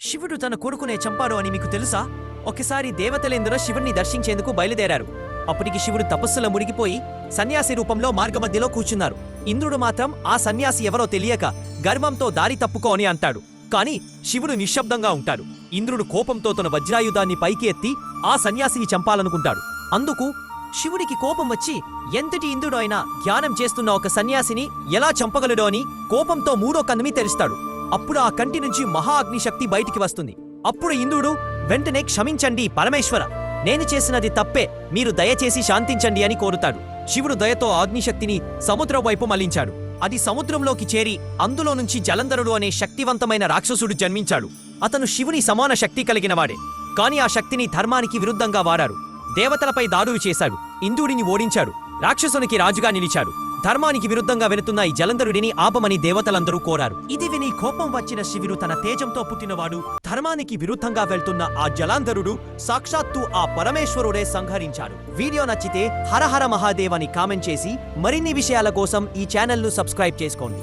శివుడు తన కొడుకునే చంపాడు అని మీకు తెలుసా? ఒకసారి దేవతలేందరూ శివుణ్ణి దర్శించేందుకు బయలుదేరారు. అప్పటికి శివుడు తపస్సులో మునిగిపోయి సన్యాసి రూపంలో మార్గమధ్యలో కూర్చున్నారు. ఇంద్రుడు మాత్రం ఆ సన్యాసి ఎవరో తెలియక గర్వంతో దారి తప్పుకో అని అంటాడు. కాని శివుడు నిశ్శబ్దంగా ఉంటాడు. ఇంద్రుడు కోపంతో తన వజ్రాయుధాన్ని పైకి ఎత్తి ఆ సన్యాసిని చంపాలనుకుంటాడు. అందుకు శివుడికి కోపం వచ్చి ఎంతటి ఇంద్రుడు అయినా ధ్యానం చేస్తున్న ఒక సన్యాసిని ఎలా చంపగలడో అని కోపంతో మూడో కన్నుని తెరుస్తాడు. అప్పుడు ఆ కంటి నుంచి మహా అగ్నిశక్తి బయటికి వస్తుంది. అప్పుడు ఇంద్రుడు వెంటనే క్షమించండి పరమేశ్వర, నేను చేసినది తప్పే, మీరు దయచేసి శాంతించండి అని కోరుతాడు. శివుడు దయతో అగ్నిశక్తిని సముద్రం వైపు మళ్లించాడు. అది సముద్రంలోకి చేరి అందులో నుంచి జలంధరుడు అనే శక్తివంతమైన రాక్షసుడు జన్మించాడు. అతను శివుని సమాన శక్తి కలిగినవాడే, కాని ఆ శక్తిని ధర్మానికి విరుద్ధంగా వాడాడు. దేవతలపై దాడులు చేశాడు, ఇంద్రుడిని ఓడించాడు, రాక్షసునికి రాజుగా నిలిచాడు. ధర్మానికి విరుద్ధంగా వెళుతున్న ఈ జలంధరుడిని ఆపమని దేవతలందరూ కోరారు. ఇది విని కోపం వచ్చిన శివుడు తన తేజంతో పుట్టినవాడు ధర్మానికి విరుద్ధంగా వెళ్తున్న ఆ జలాంధరుడు సాక్షాత్తు ఆ పరమేశ్వరుడే సంహరించాడు. వీడియో నచ్చితే హరహర మహాదేవ్ అని కామెంట్ చేసి మరిన్ని విషయాల కోసం ఈ ఛానల్ను సబ్స్క్రైబ్ చేసుకోండి.